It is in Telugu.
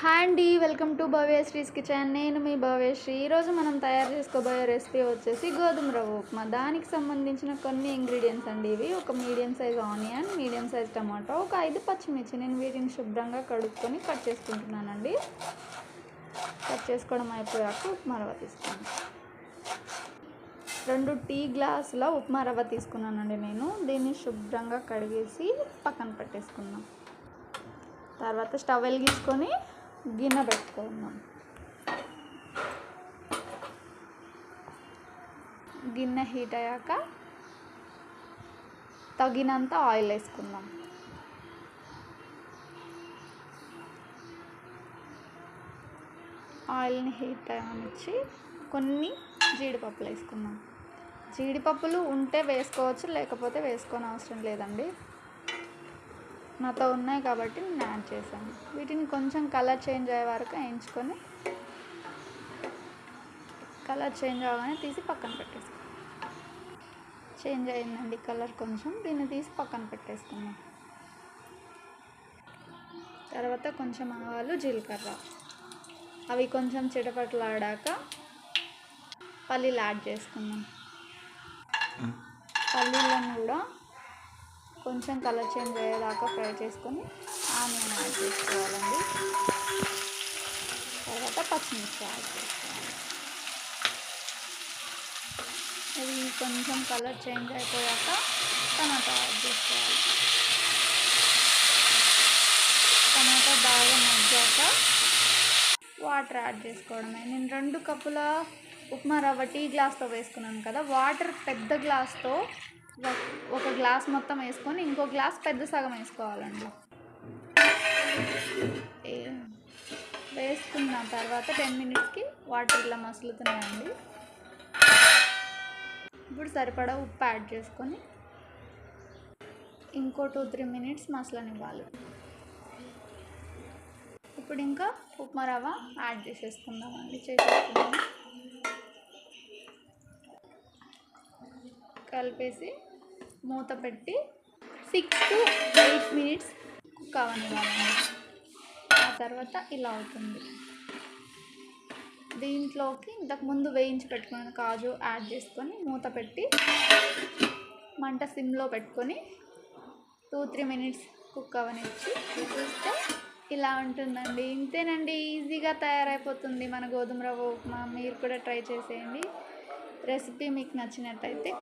హాయ్ అండి, వెల్కమ్ టు భవ్యశ్రీస్ కిచెన్. నేను మీ భవ్యశ్రీ. ఈరోజు మనం తయారు చేసుకోబోయే రెసిపీ వచ్చేసి గోధుమ రవ్వ ఉప్మా. దానికి సంబంధించిన కొన్ని ఇంగ్రీడియంట్స్ అండి ఇవి. ఒక medium size onion, medium size tomato, ఒక 5 పచ్చిమిర్చి. నేను వీటిని శుభ్రంగా కడుక్కొని కట్ చేసుకుంటున్నానండి. కట్ చేసుకోవడం అయిపోయాక ఉప్మా రవ్వ తీసుకున్నాను. 2 టీ గ్లాసుల ఉప్మా రవ్వ తీసుకున్నానండి నేను. దీన్ని శుభ్రంగా కడిగేసి పక్కన పెట్టేసుకున్నాం. తర్వాత స్టవ్ వెలిగించుకొని గిన్నె పెట్టుకుందాం. గిన్నె హీట్ అయ్యాక తగినంత ఆయిల్ వేసుకుందాం. ఆయిల్ని హీట్ అయ్యనిచ్చి కొన్ని జీడిపప్పులు వేసుకుందాం. జీడిపప్పులు ఉంటే వేసుకోవచ్చు, లేకపోతే వేసుకోని అవసరం లేదండి. నాతో ఉన్నాయి కాబట్టి నేను యాడ్ చేశాను. వీటిని కొంచెం కలర్ చేంజ్ అయ్యే వరకు వేయించుకొని, కలర్ చేంజ్ అవ్వగానే తీసి పక్కన పెట్టేసుకున్నాం. చేంజ్ అయిందండి కలర్ కొంచెం. దీన్ని తీసి పక్కన పెట్టేసుకున్నాం. తర్వాత కొంచెం ఆవాలు, జీలకర్ర అవి కొంచెం చిటపటలాడాక పల్లీలు యాడ్ చేసుకున్నాం. పల్లీలను కూడా కొంచెం కలర్ చేంజ్ అయ్యేదాకా ఫ్రై చేసుకొని ఆనియన్ యాడ్ చేసుకోవాలండి. తర్వాత పచ్చిమిర్చి యాడ్ చేసుకోవాలి. ఇది కొంచెం కలర్ చేంజ్ అయిపోయాక టమాటా యాడ్ చేసుకోవాలి. టమాటా బాగా మగ్గాక వాటర్ యాడ్ చేసుకోవడమే. నేను 2 కప్పుల ఉప్మా రవ్వ టీ గ్లాస్తో వేసుకున్నాను కదా, వాటర్ పెద్ద గ్లాస్తో 1 గ్లాస్ మొత్తం వేసుకొని ఇంకో గ్లాస్ పెద్ద సగం వేసుకోవాలండి. వేసుకున్న తర్వాత 10 మినిట్స్కి వాటర్ ఇలా మసులుతున్నాయండి. ఇప్పుడు సరిపడా ఉప్పు యాడ్ చేసుకొని ఇంకో 2-3 మినిట్స్ మసలనివ్వాలి. ఇప్పుడు ఇంకా ఉప్మా రవ్వ యాడ్ చేసేసుకుందామండి. కలిపేసి మూత పెట్టి 6 to 8 మినిట్స్ కుక్ అవనివ్వాలండి. ఆ తర్వాత ఇలా అవుతుంది. దీంట్లోకి ఇంతకుముందు వేయించి పెట్టుకున్న కాజు యాడ్ చేసుకొని మూత పెట్టి మంట సిమ్లో పెట్టుకొని 2-3 మినిట్స్ కుక్ అవనిచ్చి చూస్తే ఇలా ఉంటుందండి. ఇంతేనండి, ఈజీగా తయారైపోతుంది మన గోధుమ రవ్వ ఉప్మా. మీరు కూడా ట్రై చేసేయండి. రెసిపీ మీకు నచ్చినట్టయితే